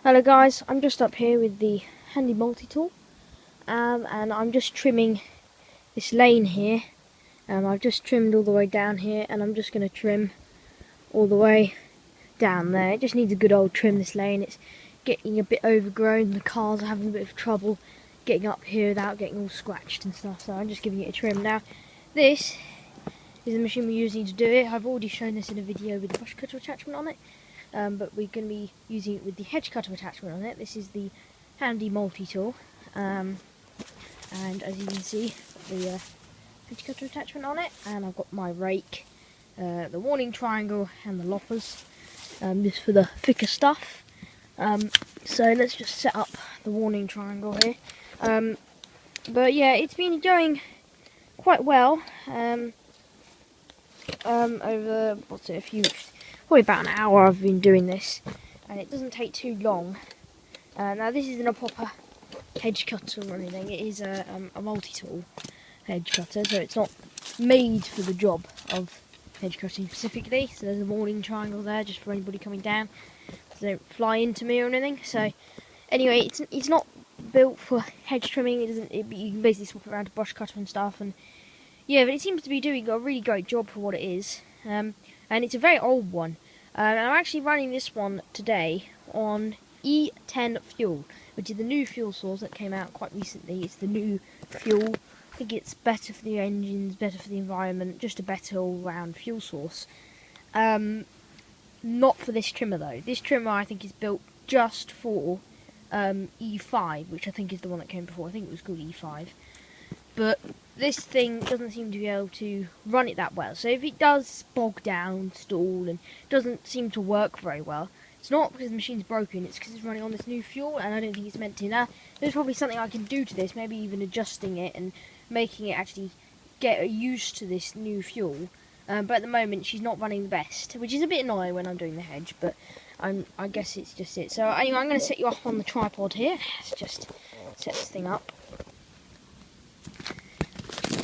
Hello guys, I'm just up here with the handy multi-tool and I'm just trimming this lane here. I've just trimmed all the way down here and I'm just going to trim all the way down there. It just needs a good old trim, this lane. It's getting a bit overgrown, the cars are having a bit of trouble getting up here without getting all scratched and stuff, so I'm just giving it a trim. Now this is the machine we're using to do it. I've already shown this in a video with the brush cutter attachment on it. But we're going to be using it with the hedge cutter attachment on it. This is the handy multi-tool, and as you can see, the hedge cutter attachment on it, and I've got my rake, the warning triangle and the loppers, just for the thicker stuff. So let's just set up the warning triangle here. But yeah, it's been going quite well over, probably about an hour I've been doing this, and it doesn't take too long. Now this isn't a proper hedge cutter or anything, it is a multi-tool hedge cutter, so it's not made for the job of hedge cutting specifically. So there's a warning triangle there just for anybody coming down, so they don't fly into me or anything. So anyway, it's not built for hedge trimming. You can basically swap it around to brush cutter and stuff, and yeah, but it seems to be doing a really great job for what it is. And it's a very old one. I'm actually running this one today on E10 fuel, which is the new fuel source that came out quite recently. It's the new fuel. I think it's better for the engines, better for the environment, just a better all-round fuel source. Not for this trimmer though. This trimmer I think is built just for E5, which I think is the one that came before. I think it was called E5. But this thing doesn't seem to be able to run it that well. So if it does bog down, stall, and doesn't seem to work very well, it's not because the machine's broken, it's because it's running on this new fuel, and I don't think it's meant to. Now, there's probably something I can do to this, maybe even adjusting it and making it actually get used to this new fuel. But at the moment, she's not running the best, which is a bit annoying when I'm doing the hedge, but I guess it's just it. So anyway, I'm going to set you up on the tripod here. Let's just set this thing up.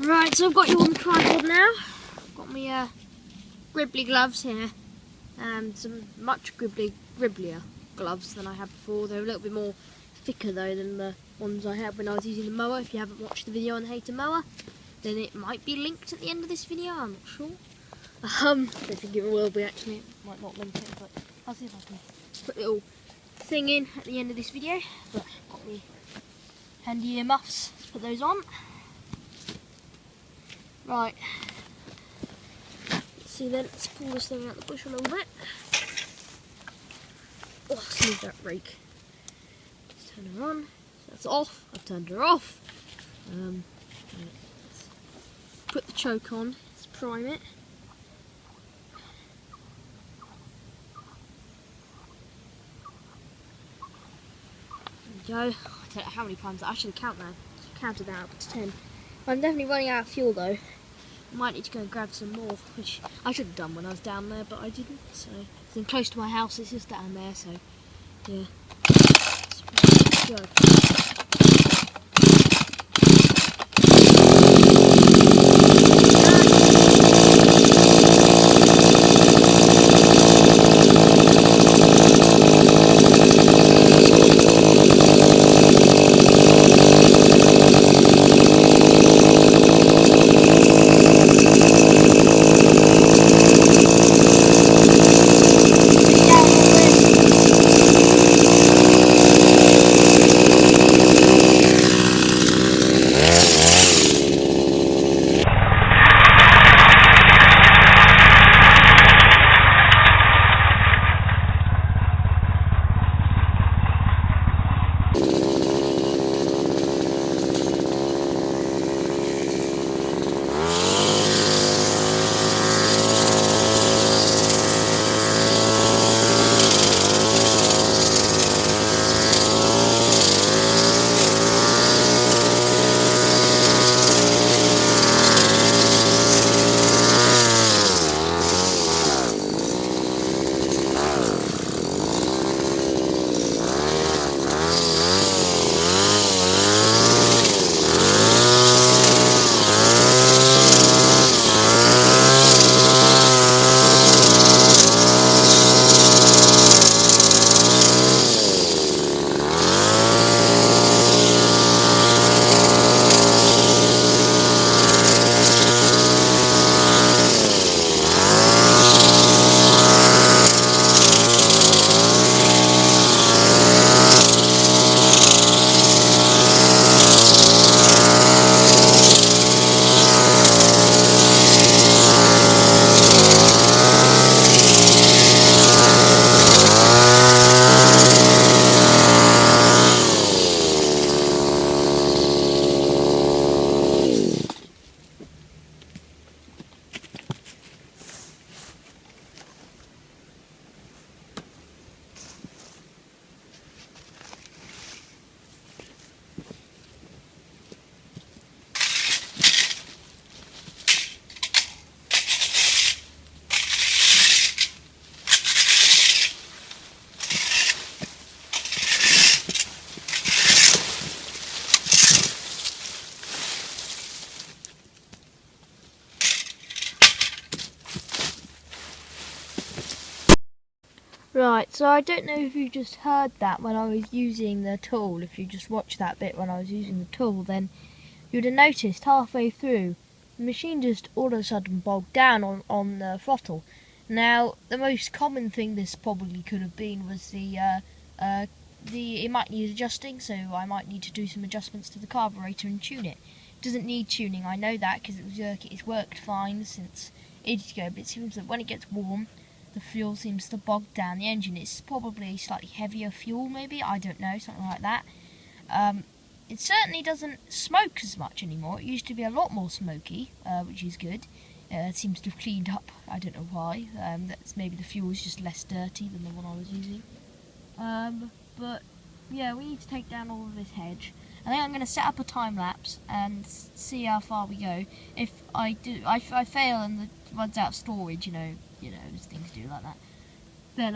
Right, so I've got you on the tripod now. I've got my gribbly gloves here, and some much gribblier gloves than I had before. They're a little bit more thicker though than the ones I had when I was using the mower. If you haven't watched the video on the Hater mower, then it might be linked at the end of this video, I'm not sure. I don't think it will be actually, it might not link it, but I'll see if I can put a little thing in at the end of this video. But I've got my handy earmuffs, let's put those on. Right, let's see then, let's pull this thing out the bush a little bit. Oh, let's move that rake. Let's turn her on. So that's off, I've turned her off. Let's put the choke on, let's prime it. There we go. I don't know how many primes, I should count now. I counted that up to 10. I'm definitely running out of fuel though. I might need to go and grab some more, which I should have done when I was down there, but I didn't. So it's in close to my house, it's just down there, so yeah. Let's go. Right, so I don't know if you just heard that when I was using the tool. If you just watched that bit when I was using the tool, then you'd have noticed halfway through the machine just all of a sudden bogged down on the throttle. Now, the most common thing this probably could have been was it might need adjusting, so I might need to do some adjustments to the carburetor and tune it. It doesn't need tuning, I know that, because it's worked fine since ages ago, but it seems that when it gets warm, the fuel seems to bog down the engine. It's probably slightly heavier fuel, maybe, I don't know, something like that. It certainly doesn't smoke as much anymore. It used to be a lot more smoky, which is good. It seems to have cleaned up, I don't know why. That's maybe the fuel is just less dirty than the one I was using. But yeah, we need to take down all of this hedge. I think I'm going to set up a time lapse and see how far we go. If I fail and it runs out of storage, you know, as things do like that, then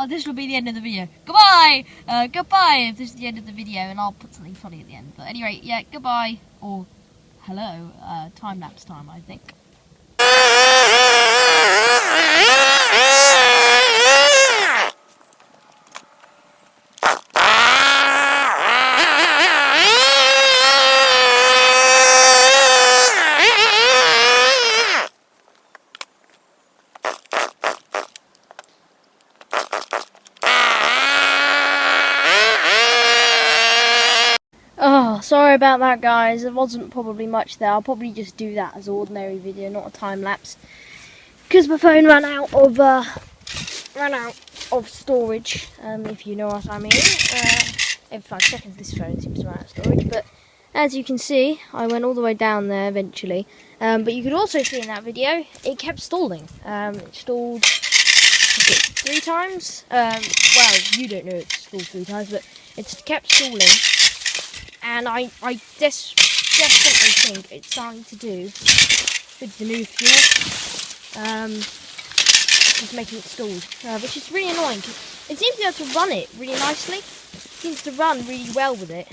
this will be the end of the video. Goodbye! Goodbye if this is the end of the video, and I'll put something funny at the end. But anyway, yeah, goodbye, or hello, time lapse time, I think. Oh, sorry about that, guys. There wasn't probably much there. I'll probably just do that as an ordinary video, not a time lapse, because my phone ran out of storage. If you know what I mean. Every 5 seconds, this phone seems to run out of storage. But as you can see, I went all the way down there eventually. But you could also see in that video, it kept stalling. It stalled 3 times. Well, you don't know it stalled 3 times, but it's kept stalling. And I definitely think it's something to do with the new fuel. Just making it stalled, which is really annoying. It seems to be able to run it really nicely. It seems to run really well with it.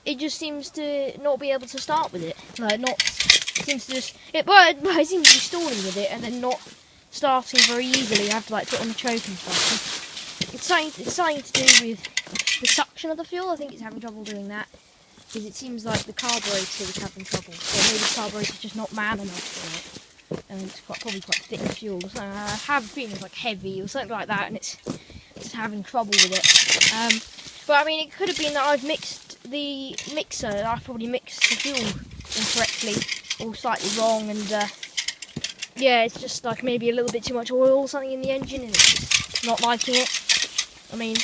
It just seems to not be able to start with it. It seems to just it seems to be stalling with it and then not starting very easily. You have to put on the choke and stuff. It's something to do with the suction of the fuel. I think it's having trouble doing that, because it seems like the carburetor is having trouble, or maybe the carburetor is just not man enough for it, and it's probably quite thick fuel. So I have a feeling it's heavy or something like that, and it's just having trouble with it. But I mean, it could have been that I've mixed the mixer. I've probably mixed the fuel incorrectly or slightly wrong, and yeah, it's just maybe a little bit too much oil or something in the engine, and it's just not liking it. I mean,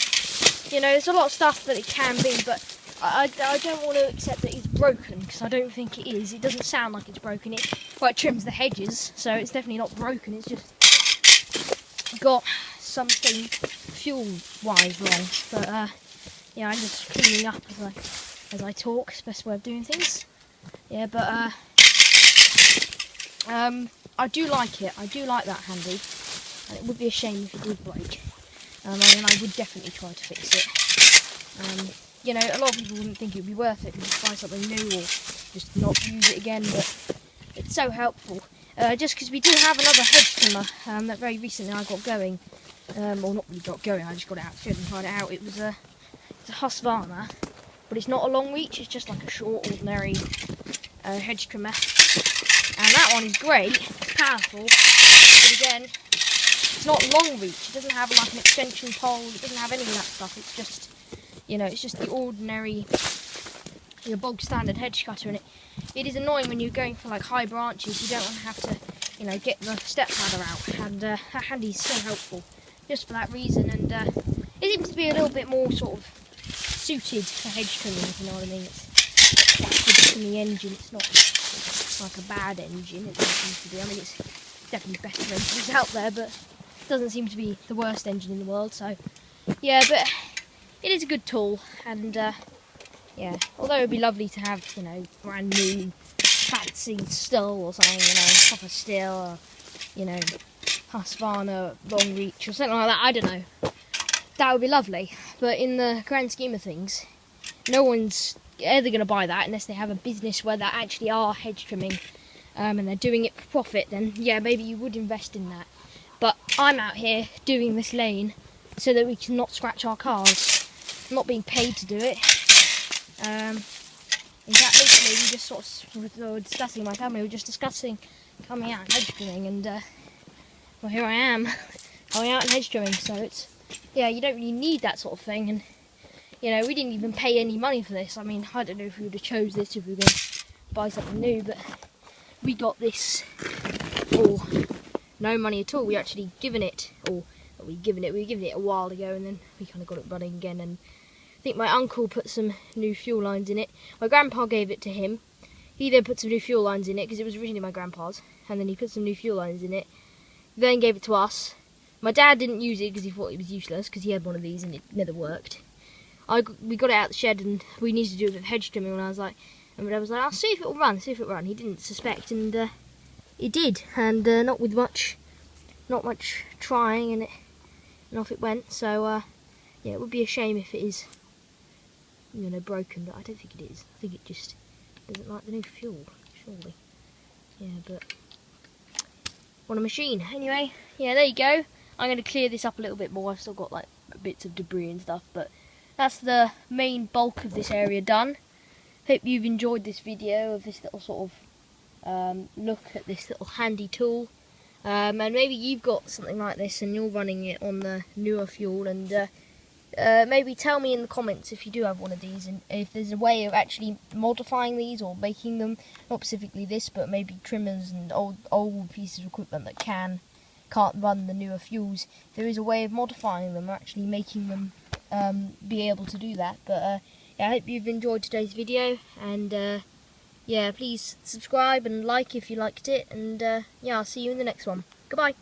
there's a lot of stuff that it can be, but I don't want to accept that it's broken, because I don't think it is. It doesn't sound like it's broken. It trims the hedges, so it's definitely not broken. It's just got something fuel-wise wrong. But yeah, I'm just cleaning up as I talk. It's the best way of doing things. Yeah, but I do like it. I do like that handy, and it would be a shame if it did break. And I would definitely try to fix it. A lot of people wouldn't think it would be worth it and just buy something new or just not use it again, but it's so helpful. Just because we do have another hedge trimmer that very recently I got going. Or not really got going, I just got it out of the shed and tried it out. It's a Husqvarna, but it's not a long reach, it's just a short, ordinary hedge trimmer. And that one is great, it's powerful, but again, it's not long reach. It doesn't have an extension pole. It doesn't have any of that stuff. It's just, it's just the ordinary, bog standard hedge cutter. And it is annoying when you're going for high branches. You don't want to have to, get the step ladder out. And that handy is so helpful, just for that reason. And it seems to be a little bit more sort of suited for hedge trimming, if you know what I mean. It's good from the engine. It's not a bad engine. It doesn't seem to be. I mean, it's definitely better engines out there, but doesn't seem to be the worst engine in the world. So yeah, but it is a good tool, and yeah, although it would be lovely to have brand new fancy steel or something, proper steel, or Husqvarna long reach or something like that, I don't know, that would be lovely. But in the grand scheme of things, no one's ever going to buy that unless they have a business where they actually are hedge trimming, and they're doing it for profit. Then yeah, maybe you would invest in that. But I'm out here doing this lane so that we can not scratch our cars. I'm not being paid to do it. In fact, literally, we just sort of were discussing, my family were just discussing coming out and hedge trimming, and well, here I am, going out and hedge trimming. So it's, yeah, you don't really need that sort of thing, and you know, we didn't even pay any money for this. I mean, I don't know if we would have chose this if we were going to buy something new, but we got this for no money at all. We actually given it, or we were given it a while ago, and then we kind of got it running again. And I think my uncle put some new fuel lines in it. My grandpa gave it to him. He then put some new fuel lines in it because it was originally my grandpa's, and then he put some new fuel lines in it. Then gave it to us. My dad didn't use it because he thought it was useless because he had one of these and it never worked. We got it out of the shed and we needed to do a bit of hedge trimming, and my dad was like, I'll see if it'll run, He didn't suspect, and it did, and not much trying, and off it went. So yeah, it would be a shame if it is, you know, broken, but I don't think it is. I think it just doesn't like the new fuel, surely. Yeah, but what a machine. Anyway, yeah, there you go. I'm going to clear this up a little bit more. I've still got like bits of debris and stuff, but that's the main bulk of this area done. Hope you've enjoyed this video of this little sort of look at this little handy tool. And maybe you've got something like this and you're running it on the newer fuel, and maybe tell me in the comments if you do have one of these, and if there's a way of actually modifying these or making them, not specifically this, but maybe trimmers and old pieces of equipment that can't run the newer fuels. If there is a way of modifying them or actually making them be able to do that. But yeah, I hope you've enjoyed today's video, and yeah, please subscribe and like if you liked it, and yeah, I'll see you in the next one. Goodbye.